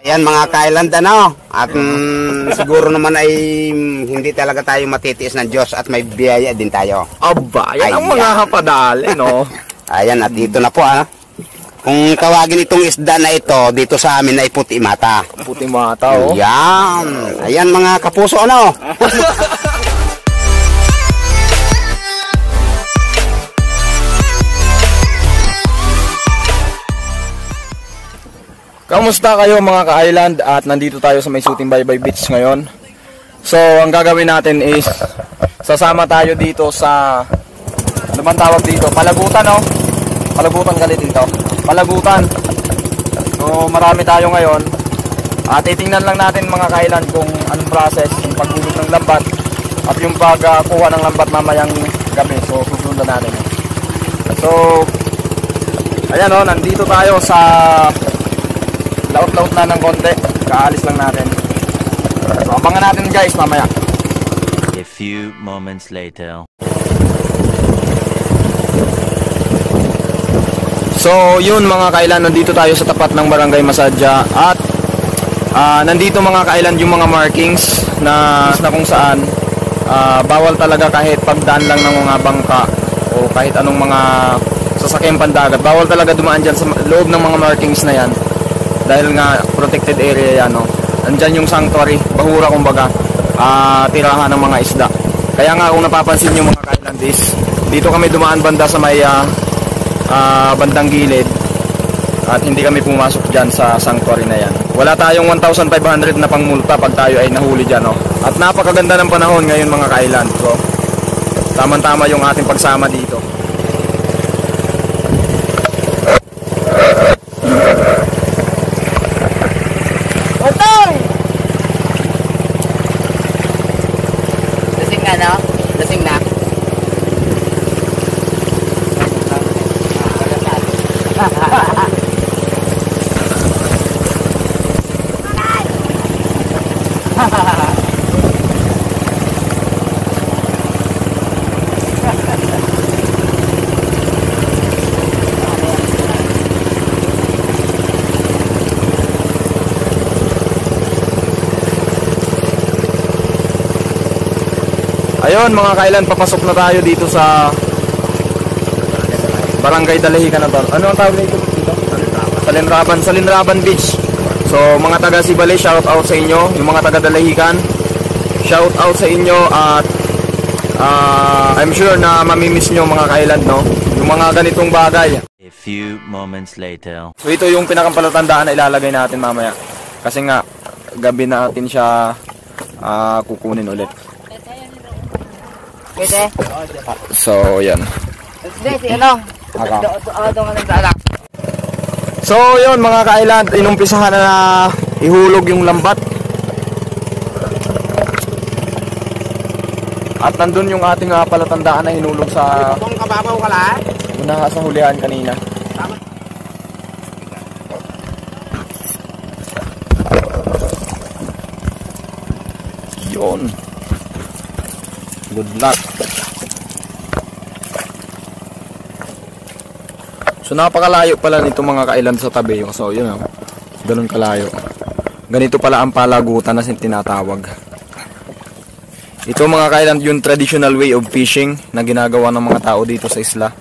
Yan mga ka-island ano, at siguro naman ay hindi talaga tayo matitiis ng Diyos at may biyaya din tayo. Aba, yan ang mga hapadali, no? Ayan, at dito na po kung tawagin itong isda na ito, dito sa amin ay puti mata. Puti mata, oh. Yan. Ayan mga kapuso, ano? Kamusta kayo mga ka-island? At nandito tayo sa may Suting Baybay Beach ngayon. So, ang gagawin natin is sasama tayo dito sa ano bang tawag dito? Palagutan, no? Palagutan galit dito. Palagutan. So, marami tayo ngayon. At titingnan lang natin mga ka-island kung anong process yung paghulog ng lambat at yung pagkuha ng lambat mamayang gabi. So, susundan natin. So, ayan o, nandito tayo sa laot-laot na ng konti. Kaalis lang natin. So, abangan natin guys mamaya. A few moments later. So, yun mga ka-island, nandito tayo sa tapat ng Barangay Masadya. At nandito mga ka-island yung mga markings na kung saan bawal talaga kahit pagdaan lang ng mga bangka o kahit anong mga sasakyang pandagat. Bawal talaga dumaan dyan sa loob ng mga markings na yan. Dahil nga protected area yan, no? Nandyan yung sanctuary, bahura kumbaga, tirahan ng mga isda. Kaya nga kung napapansin nyo mga ka-island is, dito kami dumaan banda sa may bandang gilid. At hindi kami pumasok dyan sa sanctuary na yan. Wala tayong 1,500 na pangmulta pag tayo ay nahuli dyan, no? At napakaganda ng panahon ngayon mga ka-island. So, tama-tama yung ating pagsama dito. Lasing na. Ayun mga ka-island, papasok na tayo dito sa Barangay Dalahican na to. Ano ang tawag dito? Salinraban Beach. So mga taga Sibali, shout out sa inyo. Yung mga taga Dalahican, shout out sa inyo. At I'm sure na mamimiss nyo mga ka-island, no? Yung mga ganitong bagay. A few moments later. So ito yung pinakampalatandaan na ilalagay natin mamaya. Kasi nga gabi natin siya kukunin ulit. Pwede? So, yan. So, yun mga ka-island, inumpisahan na ihulog yung lambat. At nandun yung ating palatandaan na hinulog sa kababaw ka lang? Muna sa hulihan kanina. Yun. Good luck. So napakalayo pala nito mga ka-island sa tabi. So yun o, ganun kalayo. Ganito pala ang palagutan na tinatawag. Ito mga ka-island yung traditional way of fishing na ginagawa ng mga tao dito sa isla.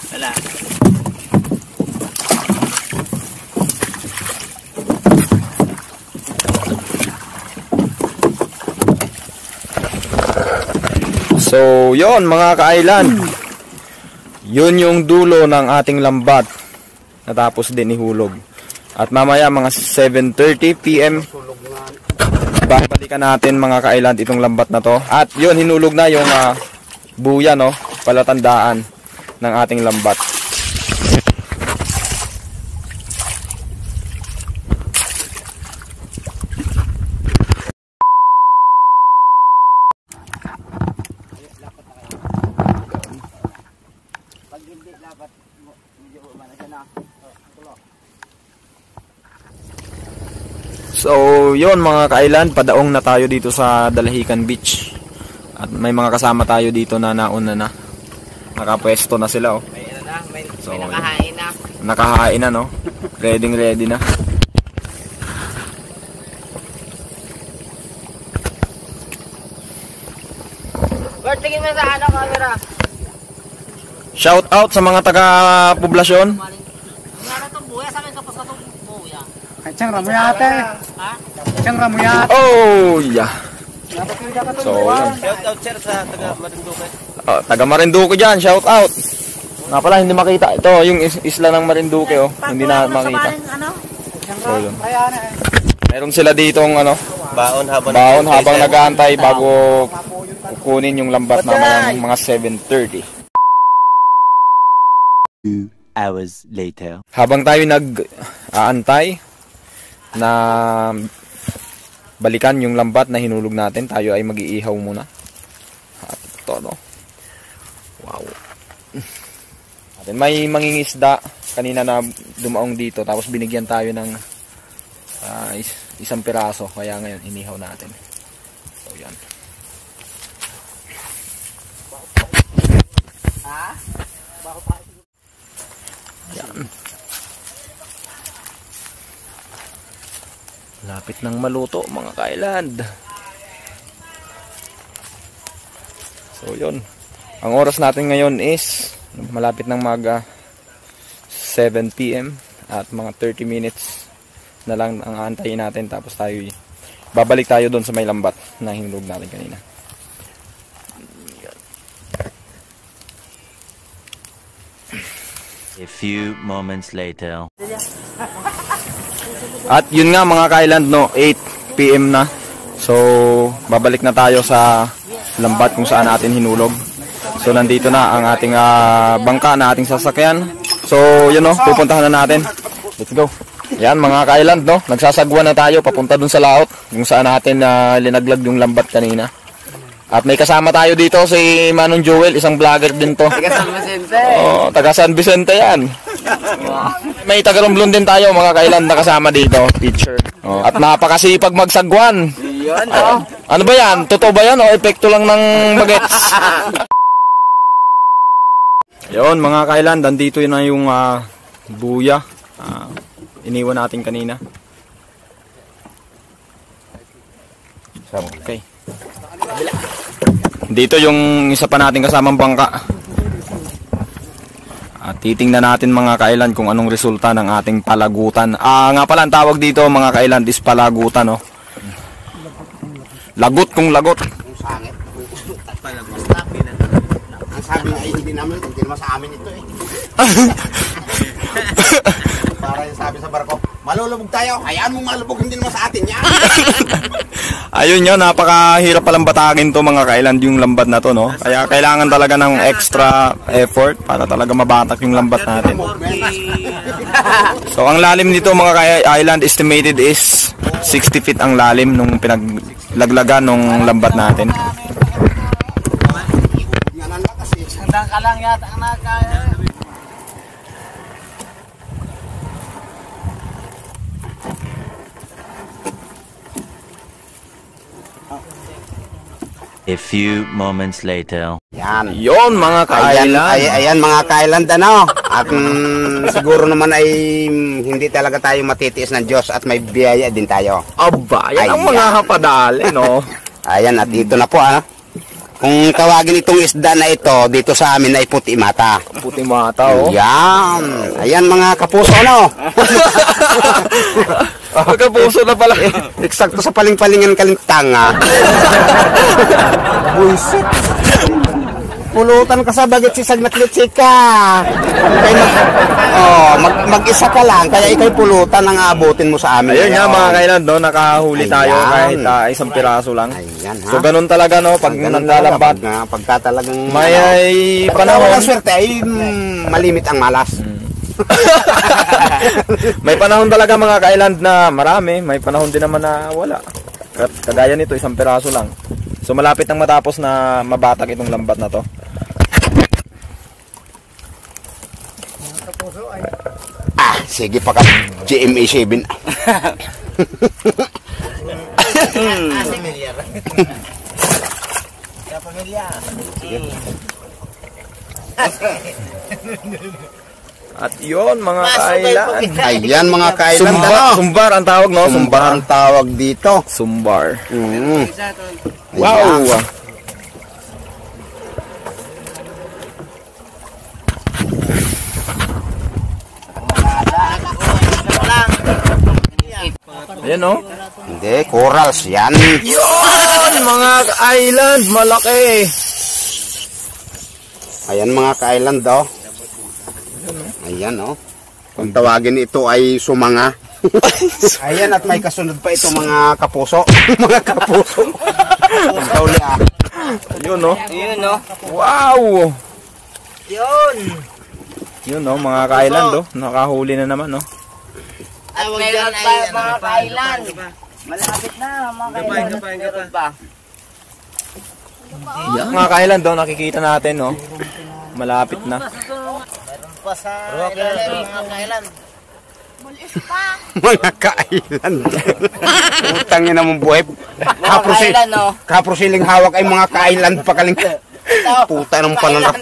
Wala. So, yon mga ka-island. Yun yung dulo ng ating lambat. Natapos din ihulog. At mamaya mga 7:30 PM babalikan natin mga ka-island itong lambat na to. At yun, hinulog na yung buya, no? Palatandaan ng ating lambat. So, yon mga ka-island, padaong na tayo dito sa Dalahican Beach. At may mga kasama tayo dito na nauna na. Nakapwesto na sila, oh. So, may nakahain na. Nakahain na, no? Ready na. Bert, tingin mo sa camera. Shout out sa mga taga-poblasyon. Cang ramu yate. Cang ramu yate. Oh, yeah. So, yun. Shout out sir sa taga Marinduque. Oh, taga Marinduque dyan, shout out. Nga pala, hindi makita. Ito, yung isla ng Marinduque, oh. Hindi na makita. So, yun. Meron sila ditong, Baon habang nag-aantay bago kukunin yung lambat na mga 7:30. 2 hours later. Habang tayo nag-aantay na balikan yung lambat na hinulog natin, tayo ay mag-iihaw muna. At ito, no? Wow. May mangingisda kanina na dumaong dito, tapos binigyan tayo ng isang piraso, kaya ngayon inihaw natin. So, yan. Yan. Lapit ng maluto mga ka-island. So yun. Ang oras natin ngayon is malapit ng mag 7 PM at mga 30 minutes na lang ang aantayin natin, tapos tayo babalik tayo doon sa may lambat na hinulog natin kanina. A few moments later. At yun nga mga ka-island, no, 8 PM na. So babalik na tayo sa lambat kung saan natin hinulog. So nandito na ang ating bangka na ating sasakyan. So yun, no, pupuntahan na natin. Let's go. Yan mga ka-island, no, nagsasagwa na tayo papunta dun sa laot kung saan natin linaglag yung lambat kanina. At may kasama tayo dito si Manong Joel, isang vlogger din to. Taga San Vicente. Oh, taga San Vicente yan. May taga Romblon din tayo mga ka-island na kasama dito, teacher. Oh, at napakasipag magsagwan. Yun, Ano ba yan? Totoo ba yan o epekto lang ng bagets? Yun mga ka-island, nandito yun na yung buya. Iniwan natin kanina. Okay. Dito yung isa pa natin kasamang bangka. At titingnan natin mga ka-island kung anong resulta ng ating palagutan. Nga pala ang tawag dito mga ka-island is palagutan, no? Lagot kung lagot. Ang sangit. Ang sabi ay hindi naman sa amin ito eh. Para yung sabi sa barko, malulubog tayo, hayaan mo malubog, hindi naman sa atin yan. Ayun yun, napakahirap palang batagin to mga ka-island yung lambat na to, no? Kaya kailangan talaga ng extra effort para talaga mabatak yung lambat natin. So ang lalim nito mga ka-island estimated is 60 feet ang lalim nung pinaglaglagan nung lambat natin. Sandang ka lang yata ang nakakaya. A few moments later. Yan. Yon mga ka-island. Ayan mga ka-island, ano. At siguro naman ay hindi talaga tayo matitiis ng Diyos at may biyaya din tayo. Aba, yan ang mga kapadali, no? Ayan, at dito na po, Kung tawagin itong isda na ito, dito sa amin ay puti mata. Puti mata, oh. Yan. Ayan mga kapuso, ano. Kapuso na pala. Eksakto sa paling-palingan kalintanga. Buisit. Pulutan ka sa bagit si Sagnatlitsik ka. Mag-isa ka lang, kaya ikay pulutan ang aabutin mo sa amin. Ayun nga mga ka-island, no? Nakahuli tayo kahit isang piraso lang. Ayan, ha? So ganun talaga, no? Pag naglalambat, pagka talagang may panahon. panahon. Ang swerte ay malimit ang malas. May panahon talaga mga ka-island na marami, may panahon din naman na wala. At kagaya nito, isang piraso lang. So malapit nang matapos na mabatak itong lambat na to. Sige pa ka GMA 7. At yun mga kailan. Ayan mga kailan. Sumbar ang tawag, no? Sumbar ang tawag dito. Sumbar. Wow. Ayan, no? Hindi, corals yan. Yun mga island, malaki. Ayan mga ka-island, oh. Ayan, oh. Kung tawagin ito ay sumanga. Ayan, at may kasunod pa ito mga kapuso. Mga kapuso. Ang tauli, ah. Yun, no? Yun, no? Wow! Yun! Yun, no? Mga ka-island, oh. Nakahuli na naman, no? At meron pa mga kailan. Malapit na, mga kailan. Meron pa. Mga ka-island, oh. Nakikita natin, no? Malapit na. Meron pa sa ilalim, mga kailan. Mga ka-island. Utangin na mong buhay. Mga kailan, no? Kaprosiling hawak ay mga ka-island pa kaling. Puta ng pananap.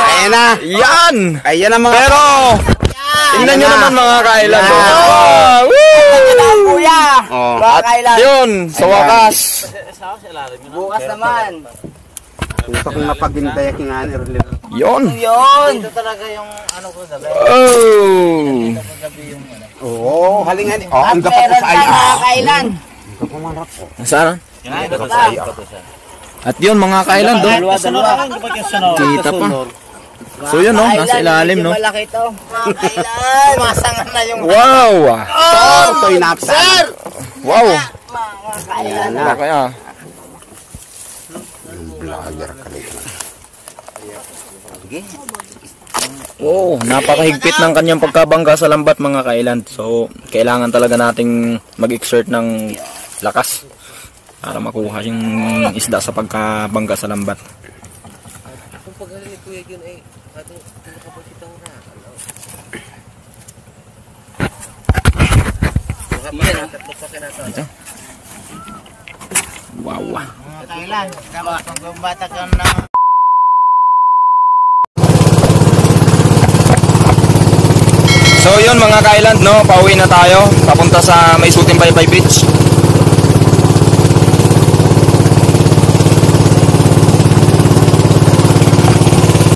Ayan na. Yan! Ayan na mga. Pero, tingnan nyo naman mga ka-island, oh. Yan. Woo! Kuya! Oh, Mga at kailan. Yun, sa wakas. Bukas naman. puta kong napagintay aking aner. Yun. Yun! Ito talaga yung ano ko sabi. Oh! Oo, halingan. Oh, ang gapat ko Meron sa pa ay. mga kailan. Nasaan? Gapat sa ay. At yun mga ka-island, oh. Dalawa. Kita pa. So yun, no? Nasa ilalim, no? Malaki to. Mga kailan. Masangan na yung Wow! Sir, to'y napsa. Sir! Wow! Mga kailan. Ano kaya? Vlogger ka rin. Wow, napakahigpit ng kanyang pagkabangga sa lambat mga ka-island. So, kailangan talaga nating mag-exert ng lakas para makuha yung isda sa pagkabangga sa lambat. Ito. Wow. Mga kailan. Dapat pagbabata ka ng So yun mga ka-island, no, pauwi na tayo papunta sa May Suting Baybay Beach.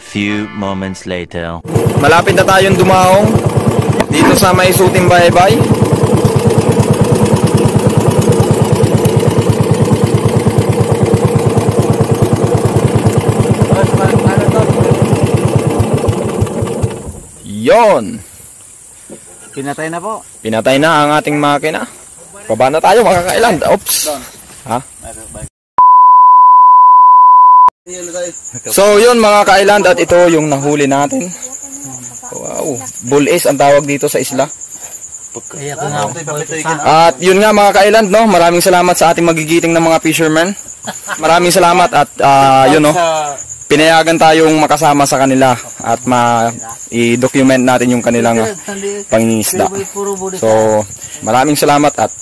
Few moments later. Malapit na tayong dumaong dito sa May Suting Baybay. Yon. pinatay na po. Pinatay na ang ating makina. Baba na tayo mga ka-island. Oops. Ha? So yun mga ka-island, at ito yung nahuli natin. Wow. Bulis ang tawag dito sa isla. At yun nga mga ka-island, no, maraming salamat sa ating magigiting ng mga fishermen. Maraming salamat at yun, no, pinayagan tayong makasama sa kanila at i-document natin yung kanilang pangingisda. So maraming salamat at